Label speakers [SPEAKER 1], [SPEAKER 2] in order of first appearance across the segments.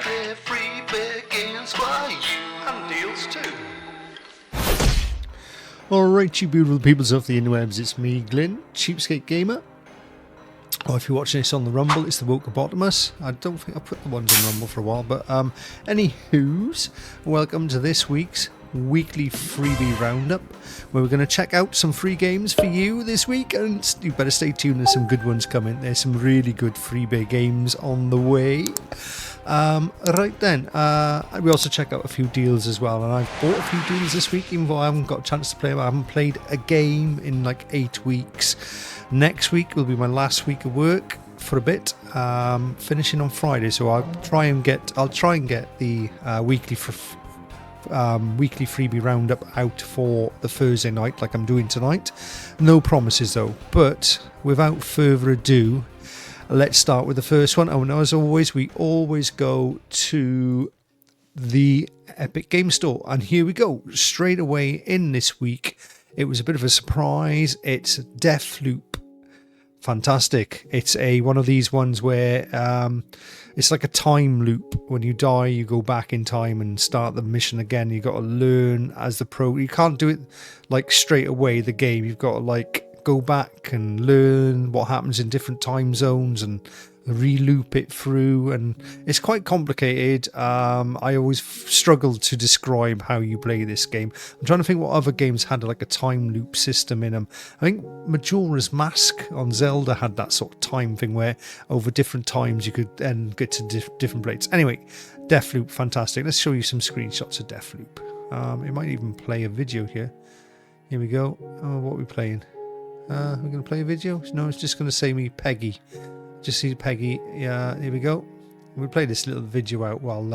[SPEAKER 1] weekly freebie games for you and deals too.
[SPEAKER 2] Alright, you beautiful peoples of the interwebs, it's me, Glyn, CheapSkate Gamer. Or if you're watching this on the Rumble, it's the Wokeabotamus. I don't think I put the ones on Rumble for a while, but anywho's, welcome to this week's Weekly Freebie Roundup, where we're going to check out some free games for you this week, and you better stay tuned, there's some good ones coming. There's some really good freebie games on the way. Right then, we also check out a few deals as well, and I've bought a few deals this week, even though I haven't got a chance to play them. I haven't played a game in like 8 weeks. Next week will be my last week of work for a bit, finishing on Friday, so I'll try and get the weekly freebie roundup out for the Thursday night like I'm doing tonight. No promises though, but without further ado, let's start with the first one. Oh, and as always, we always go to the Epic Game Store, and here we go straight away in this week. It was a bit of a surprise. It's Deathloop. Fantastic. It's one of these ones where it's like a time loop. When you die, you go back in time and start the mission again. You got to learn as the pro. You can't do it like straight away, the game. You've got to like go back and learn what happens in different time zones and re-loop it through, and it's quite complicated. I always struggled to describe how you play this game. I'm trying to think what other games had like a time loop system in them. I think Majora's Mask on Zelda had that sort of time thing where over different times you could then get to different places. Anyway, Deathloop, fantastic. Let's show you some screenshots of Deathloop. It might even play a video here. Here we go. Oh, what are we playing? We're going to play a video? No, it's just going to say me Peggy. Just see Peggy. Yeah, here we go. We'll play this little video out while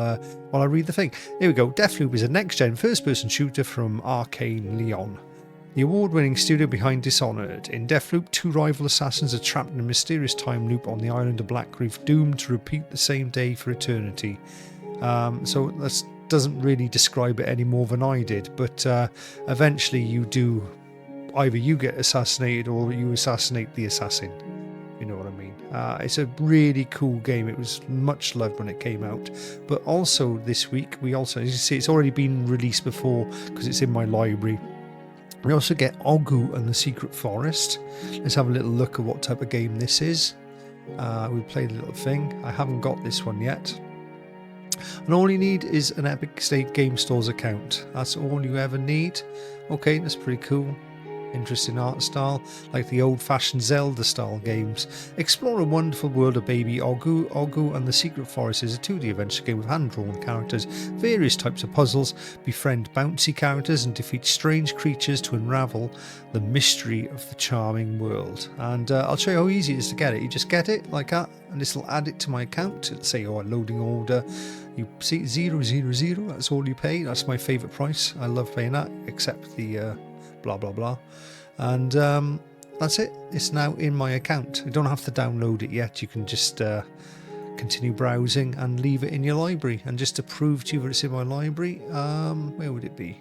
[SPEAKER 2] I read the thing. Here we go. Deathloop is a next-gen first-person shooter from Arcane Leon, the award-winning studio behind Dishonored. In Deathloop, two rival assassins are trapped in a mysterious time loop on the island of Blackreef, doomed to repeat the same day for eternity. So that doesn't really describe it any more than I did, but eventually either you get assassinated or you assassinate the assassin. You know what I mean? It's a really cool game. It was much loved when it came out. But also this week, as you can see, it's already been released before because it's in my library. We also get Ogu and the Secret Forest. Let's have a little look at what type of game this is. We played a little thing. I haven't got this one yet. And all you need is an Epic State Game Store's account. That's all you ever need. Okay, that's pretty cool. Interesting art style, like the old-fashioned Zelda-style games. Explore a wonderful world of baby Ogu. Ogu and the Secret Forest is a 2D adventure game with hand-drawn characters, various types of puzzles, befriend bouncy characters, and defeat strange creatures to unravel the mystery of the charming world. And I'll show you how easy it is to get it. You just get it like that, and this will add it to my account. It'll say, oh, a loading order. You see 000, that's all you pay. That's my favourite price. I love paying that, except the blah blah blah, and that's it. It's now in my account. You don't have to download it yet. You can just continue browsing and leave it in your library. And just to prove to you that it's in my library, where would it be?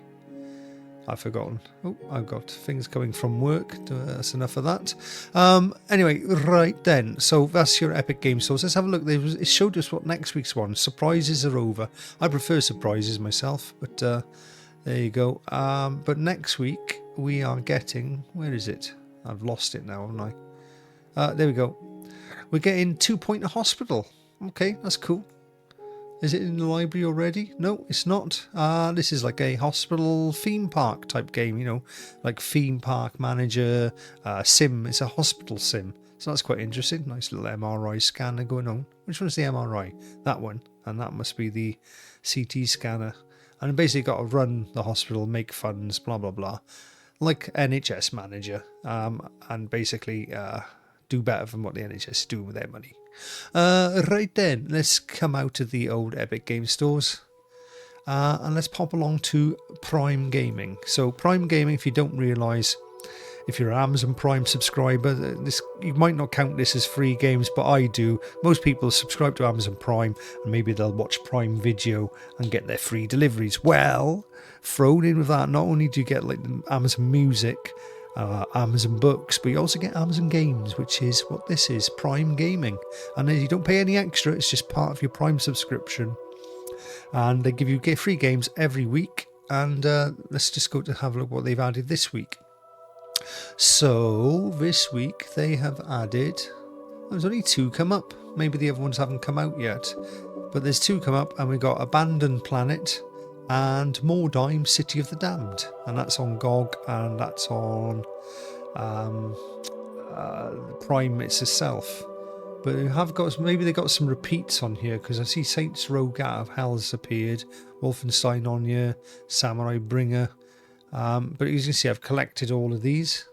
[SPEAKER 2] I've forgotten. Oh, I've got things coming from work. That's enough of that. Anyway, right then. So that's your Epic Game Store. Let's have a look. It showed us what next week's one. Surprises are over. I prefer surprises myself, but there you go. But next week we are getting... Where is it? I've lost it now, haven't I? There we go. We're getting 2 Point Hospital. Okay, that's cool. Is it in the library already? No, it's not. This is like a hospital theme park type game, you know, like theme park manager, sim. It's a hospital sim. So that's quite interesting. Nice little MRI scanner going on. Which one's the MRI? That one. And that must be the CT scanner. And basically got to run the hospital, make funds, blah, blah, blah. Like NHS manager. And basically do better than what the NHS is doing with their money. Right then, let's come out of the old Epic Game Stores. And let's pop along to Prime Gaming. So Prime Gaming, if you don't realise, if you're an Amazon Prime subscriber, you might not count this as free games, but I do. Most people subscribe to Amazon Prime and maybe they'll watch Prime Video and get their free deliveries. Well, thrown in with that, not only do you get like Amazon Music, Amazon Books, but you also get Amazon Games, which is what this is, Prime Gaming. And you don't pay any extra, it's just part of your Prime subscription. and they give you free games every week. And let's just go to have a look what they've added this week. So this week they have added, there's only 2 come up. Maybe the other ones haven't come out yet, but there's 2 come up, and we got Abandoned Planet and Mordheim City of the Damned, and that's on GOG, and that's on Prime itself. But we have got, maybe they got some repeats on here, because I see Saints Row Out of Hell has appeared, Wolfenstein on here, Samurai Bringer. But as you can see, I've collected all of these.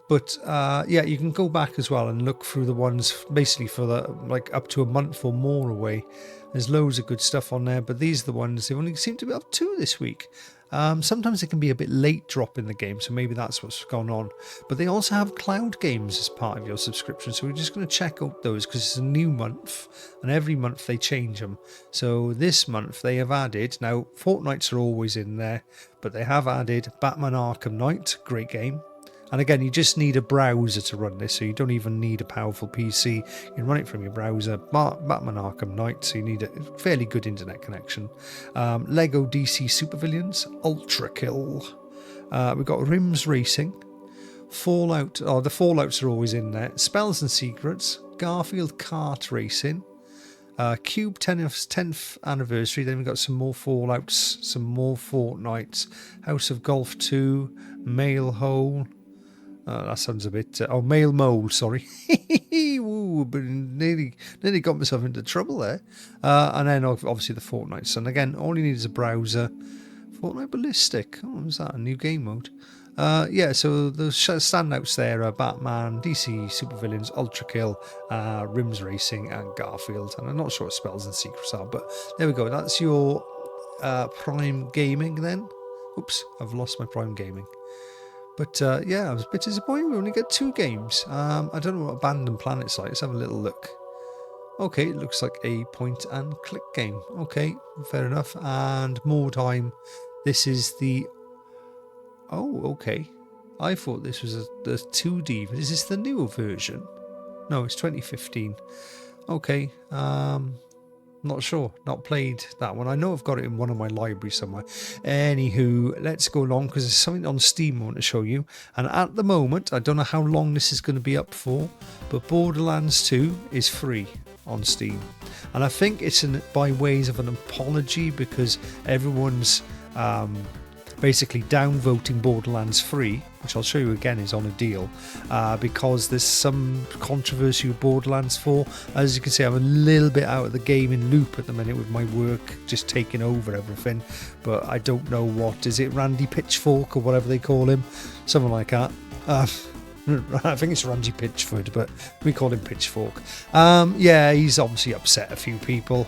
[SPEAKER 2] But yeah, you can go back as well and look through the ones basically for the like up to a month or more away. There's loads of good stuff on there, but these are the ones, they only seem to be up 2 this week. Sometimes it can be a bit late drop in the game, so maybe that's what's gone on. But they also have cloud games as part of your subscription, so we're just going to check out those because it's a new month, and every month they change them. So this month they have added, now Fortnights are always in there, but they have added Batman Arkham Knight, great game. And again, you just need a browser to run this, so you don't even need a powerful PC. You can run it from your browser. Batman Arkham Knight, so you need a fairly good internet connection. Lego DC Supervillains, Ultra Kill. We've got Rims Racing, Fallout. Oh, the Fallouts are always in there. Spells and Secrets, Garfield Kart Racing, Cube 10th Anniversary. Then we've got some more Fallouts, some more Fortnights, House of Golf 2, Mail Hole. That sounds a bit... Mail Mole, sorry. Ooh, but nearly got myself into trouble there. And then obviously the Fortnights. And again, all you need is a browser. Fortnite Ballistic. Oh, was that a new game mode? Yeah, so the standouts there are Batman, DC Supervillains, Ultra Kill, Rims Racing, and Garfield. And I'm not sure what Spells and Secrets are, but there we go. That's your Prime Gaming then. Oops, I've lost my Prime Gaming. But yeah, I was a bit disappointed. We only get 2 games. I don't know what Abandoned Planet's like. Let's have a little look. Okay, it looks like a point and click game. Okay, fair enough. And Mordheim. This is the... Oh, okay. I thought this was the 2D. Is this the newer version? No, it's 2015. Okay. Not sure. Not played that one. I know I've got it in one of my libraries somewhere. Anywho, let's go along because there's something on Steam I want to show you. And at the moment, I don't know how long this is going to be up for, but Borderlands 2 is free on Steam. And I think it's by ways of an apology because everyone's basically downvoting Borderlands 3, which I'll show you again is on a deal, because there's some controversy with Borderlands 4. As you can see, I'm a little bit out of the gaming loop at the minute with my work just taking over everything, but I don't know what, is it Randy Pitchfork or whatever they call him? Something like that. I think it's Randy Pitchford, but we call him Pitchfork. Yeah, he's obviously upset a few people,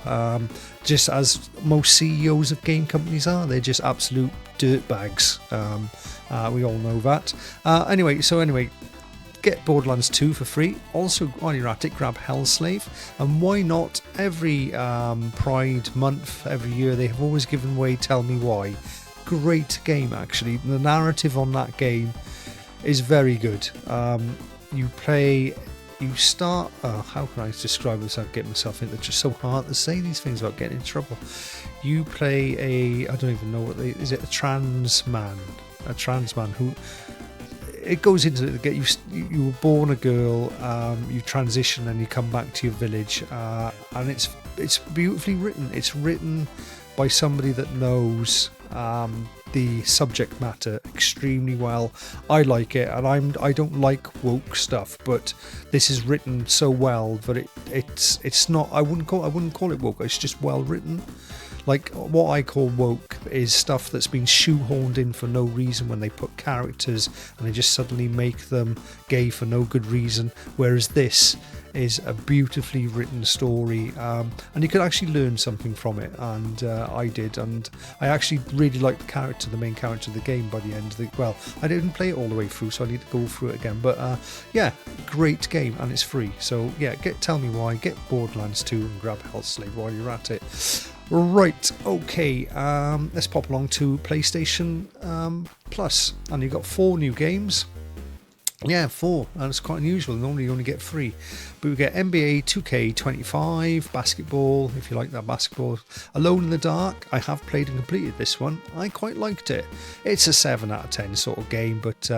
[SPEAKER 2] just as most CEOs of game companies are. They're just absolute dirtbags. We all know that. Anyway, get Borderlands 2 for free. Also, while you're at it, grab Hellslave. And why not? Every Pride month, every year, they have always given away Tell Me Why. Great game, actually. The narrative on that game is very good. You start, how can I describe this without getting myself into, it's just so hard to say these things without getting in trouble. You play I don't even know what is it, a trans man who, it goes into you were born a girl, you transition and you come back to your village, and it's beautifully written. It's written by somebody that knows the subject matter extremely well. I like it, and I don't like woke stuff, but this is written so well that it's not. I wouldn't call it woke. It's just well written. Like what I call woke is stuff that's been shoehorned in for no reason when they put characters and they just suddenly make them gay for no good reason. Whereas this is a beautifully written story, and you could actually learn something from it, and I did, and I actually really liked the main character of the game by the end of the, well, I didn't play it all the way through, so I need to go through it again, but yeah, great game, and it's free. So yeah, Tell Me Why, get Borderlands 2 and grab Hellslave while you're at it. Right, okay, let's pop along to PlayStation Plus, and you've got 4 new games. Yeah, 4. That's quite unusual. Normally you only get 3. But we get NBA 2K25, basketball, if you like that basketball. Alone in the Dark, I have played and completed this one. I quite liked it. It's a 7 out of 10 sort of game, but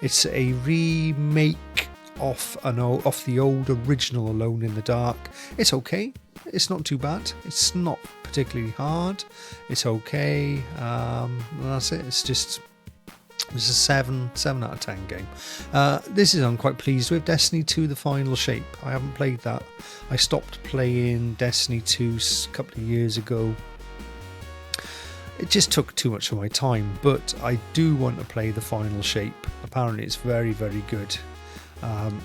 [SPEAKER 2] it's a remake off the old original Alone in the Dark. It's okay. It's not too bad. It's not particularly hard. It's okay. That's it. It's a 7 out of 10 game. This is I'm quite pleased with. Destiny 2 The Final Shape. I haven't played that. I stopped playing Destiny 2 a couple of years ago. It just took too much of my time, but I do want to play The Final Shape. Apparently it's very, very good.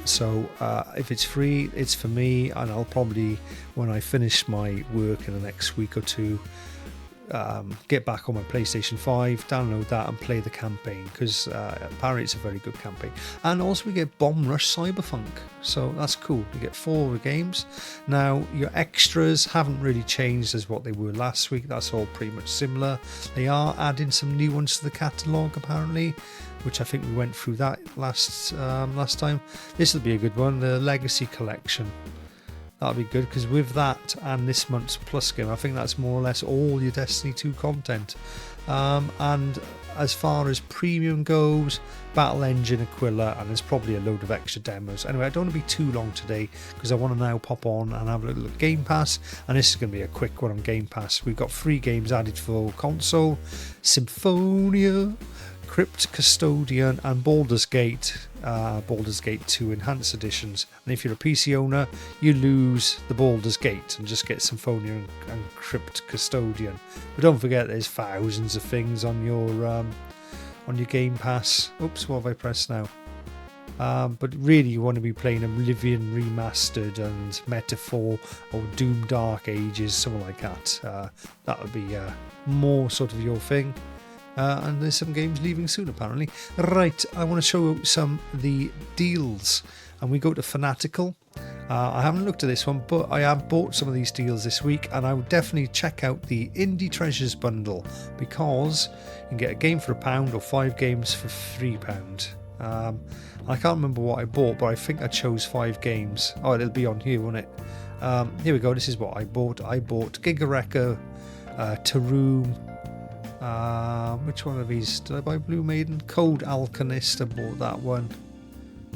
[SPEAKER 2] So if it's free, it's for me, and I'll probably, when I finish my work in the next week or two, get back on my PlayStation 5, download that and play the campaign, because apparently it's a very good campaign. And also we get Bomb Rush Cyberpunk, so that's cool. You get 4 of the games. Now your extras haven't really changed as what they were last week. That's all pretty much similar. They are adding some new ones to the catalogue apparently, which I think we went through that last time. This will be a good one, the Legacy Collection. That'll be good, because with that and this month's Plus game, I think that's more or less all your Destiny 2 content. And as far as premium goes, Battle Engine, Aquila, and there's probably a load of extra demos. Anyway, I don't want to be too long today, because I want to now pop on and have a look at Game Pass, and this is going to be a quick one on Game Pass. We've got 3 games added for console: Symphonia, Crypt Custodian, and Baldur's Gate 2 Enhanced Editions. And if you're a PC owner, you lose the Baldur's Gate and just get Symphonia and Crypt Custodian. But don't forget, there's thousands of things on your Game Pass. Oops, what have I pressed now? But really, you want to be playing Oblivion Remastered and Metaphor or Doom Dark Ages, something like that. That would be more sort of your thing. And there's some games leaving soon apparently. Right, I want to show some of the deals, and we go to Fanatical. I haven't looked at this one, but I have bought some of these deals this week, and I would definitely check out the Indie Treasures bundle, because you can get a game for £1 or 5 games for £3. I can't remember what I bought, but I think I chose 5 games. Oh, it'll be on here, won't it? Here we go. This is what I bought. I bought Giga Wrecker, Taroom. Which one of these did I buy? Blue Maiden, Cold Alchemist. I bought that one.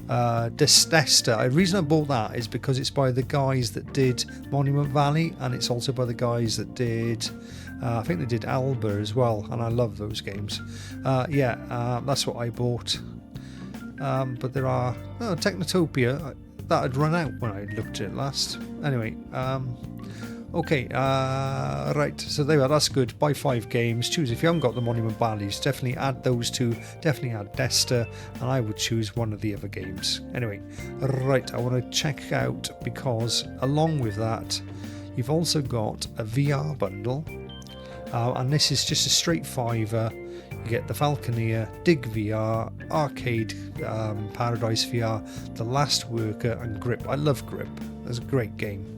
[SPEAKER 2] Destesta. The reason I bought that is because it's by the guys that did Monument Valley, and it's also by the guys that did I think they did Alba as well, and I love those games. That's what I bought. But there are Technotopia that had run out when I looked at it last. Anyway, okay, right, so there we are, that's good. Buy 5 games, choose if you haven't got the Monument Valleys, definitely add those 2, definitely add Desta, and I would choose one of the other games. Anyway, right, I want to check out, because along with that, you've also got a VR bundle, and this is just a straight $5. You get the Falconeer, Dig VR, Arcade Paradise VR, The Last Worker, and Grip. I love Grip, it's a great game.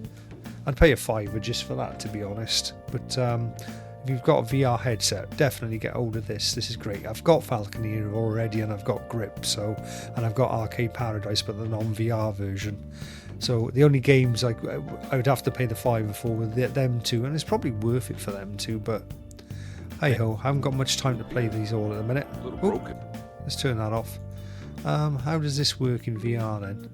[SPEAKER 2] I'd pay a $5 just for that, to be honest. But if you've got a VR headset, definitely get hold of this. This is great. I've got Falconeer already, and I've got Grip, and I've got Arcade Paradise, but the non-VR version. So the only games I would have to pay the $5 for were them 2, and it's probably worth it for them 2. But hey ho, I haven't got much time to play these all at the minute.
[SPEAKER 3] A little broken.
[SPEAKER 2] Let's turn that off. How does this work in VR then?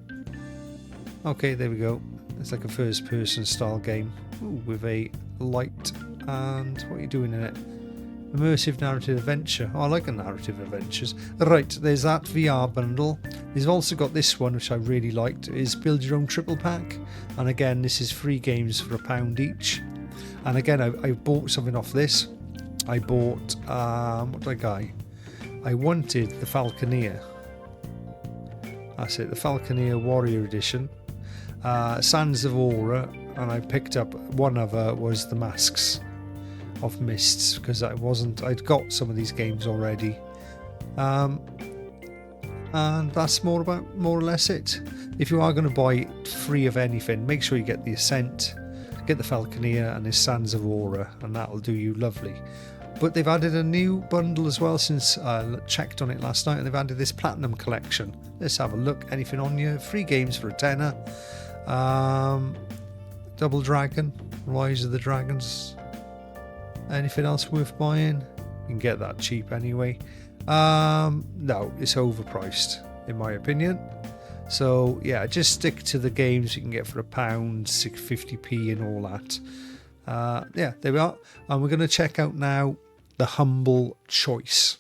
[SPEAKER 2] Okay, there we go. It's like a first-person style game. Ooh, with a light, and what are you doing in it? Immersive narrative adventure. Oh, I like the narrative adventures. Right, there's that VR bundle. They've also got this one, which I really liked, is Build Your Own Triple Pack. And again, this is 3 games for £1 each. And again, I bought something off this. I bought, what did I buy? I wanted the Falconeer. That's it, the Falconeer Warrior Edition. Sands of Aura, and I picked up one other, was the Masks of Mists, because I'd got some of these games already, and that's more or less it. If you are going to buy 3 of anything, make sure you get the Ascent, get the Falconeer, and the Sands of Aura, and that'll do you lovely. But they've added a new bundle as well since I checked on it last night, and they've added this Platinum Collection. Let's have a look. Anything on you? 3 games for a tenner. Double Dragon, Rise of the Dragons. Anything else worth buying? You can get that cheap anyway. No, it's overpriced in my opinion. So yeah, just stick to the games you can get for £1, 650p and all that. Yeah, there we are. And we're going to check out now the Humble Choice.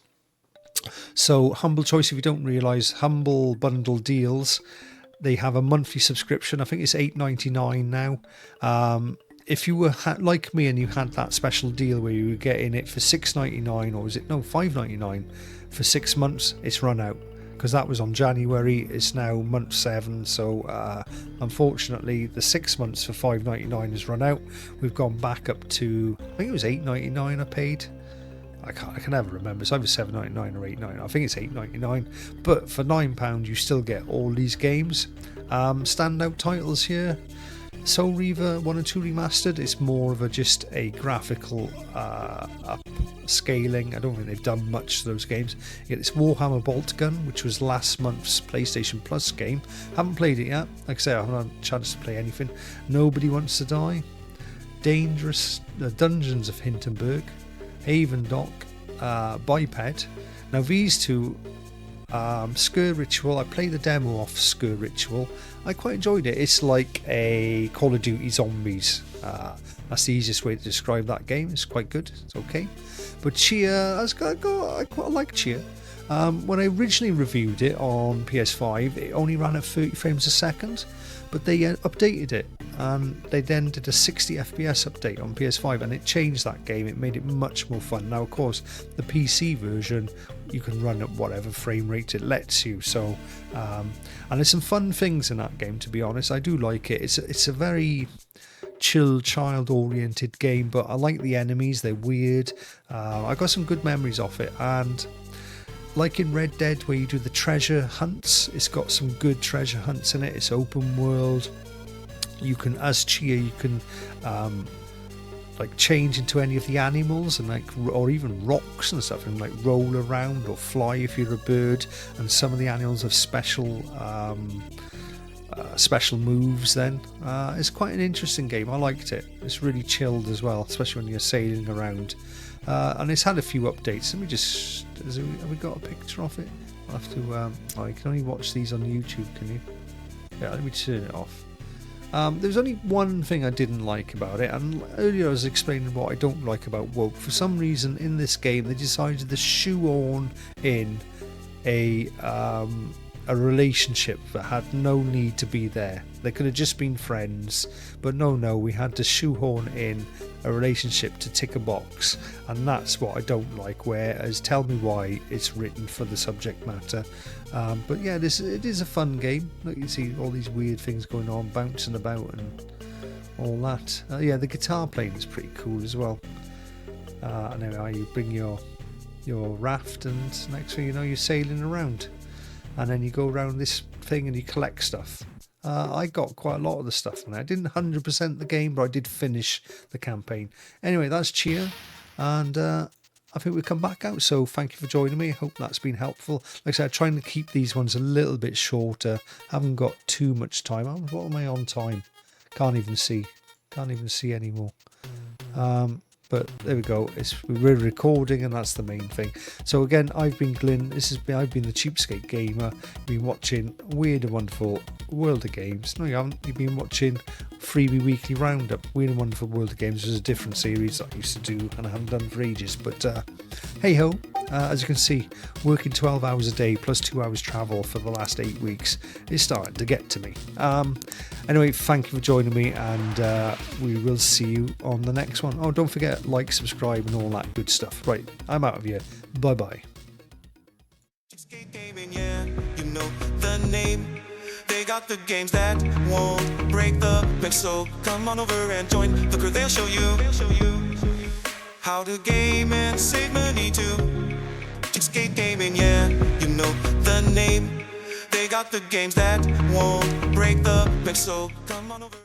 [SPEAKER 2] So Humble Choice, if you don't realise, Humble Bundle Deals, they have a monthly subscription. I think it's $8.99 now. If you were like me and you had that special deal where you were getting it for $6.99, or was it $5.99 for 6 months, it's run out. Because that was on January, it's now month 7, so unfortunately the 6 months for $5.99 has run out. We've gone back up to, I think it was $8.99 I paid. I can never remember. It's either $7.99 or $8.99. I think it's $8.99. But for £9 you still get all these games. Standout titles here: Soul Reaver 1 and 2 Remastered. It's more of just a graphical upscaling. I don't think they've done much to those games. You get this Warhammer Bolt Gun, which was last month's PlayStation Plus game. Haven't played it yet. Like I say, I haven't had a chance to play anything. Nobody Wants to Die. Dangerous Dungeons of Hindenburg. Haven Dock. Biped. Now these two, Skur Ritual, I played the demo off Skur Ritual. I quite enjoyed it. It's like a Call of Duty Zombies. That's the easiest way to describe that game. It's quite good. It's okay. But Cheer, I quite like Cheer. When I originally reviewed it on PS5, it only ran at 30 frames a second, but they updated it, and they then did a 60 FPS update on PS5, and it changed that game. It made it much more fun. Now, of course, the PC version, you can run at whatever frame rate it lets you. So, and there's some fun things in that game, to be honest. I do like it. It's a very chill, child-oriented game, but I like the enemies. They're weird. I got some good memories of it, and like in Red Dead, where you do the treasure hunts, it's got some good treasure hunts in it. It's open world. You can, as Cheer, you can like change into any of the animals, and or even rocks and stuff, and like roll around or fly if you're a bird. And some of the animals have special moves. Then it's quite an interesting game. I liked it. It's really chilled as well, especially when you're sailing around. And it's had a few updates. Let me just, have we got a picture of it? I'll have to, you can only watch these on YouTube, can you? Yeah, let me turn it off. There's only one thing I didn't like about it, and earlier I was explaining what I don't like about Woke. For some reason in this game they decided to shoehorn in a relationship that had no need to be there. They could have just been friends, but no, we had to shoehorn in a relationship to tick a box, and that's what I don't like. Whereas tell me why it's written for the subject matter. But yeah, it is a fun game. Look, you see all these weird things going on, bouncing about and all that. Yeah, the guitar playing is pretty cool as well. And then you bring your raft, and next thing you know, you're sailing around. And then you go around this thing and you collect stuff. I got quite a lot of the stuff in there. I didn't 100% the game, but I did finish the campaign. Anyway, that's Cheer, and I think we'll come back out. So thank you for joining me. I hope that's been helpful. Like I said, I'm trying to keep these ones a little bit shorter. Haven't got too much time. What am I on time? Can't even see anymore. But there we go. We're recording, and that's the main thing. So again, I've been Glyn. I've been the CheapSkate Gamer. Been watching Weird and Wonderful World of Games. No, you haven't. You've been watching Freebie Weekly Roundup. Weird and Wonderful World of Games is a different series that I used to do, and I haven't done for ages. But hey ho. As you can see, working 12 hours a day plus 2 hours travel for the last 8 weeks is starting to get to me. Anyway, thank you for joining me, and we will see you on the next one. Oh, don't forget, like, subscribe, and all that good stuff. Right, I'm out of here. Bye-bye.
[SPEAKER 3] CheapSkate Gaming, yeah, you know the name. They got the games that won't break the bank, so come on over and join the crew. They'll show you how to game and save money too. CheapSkate Gaming, yeah, you know the name. They got the games that won't break the bank, so come on over.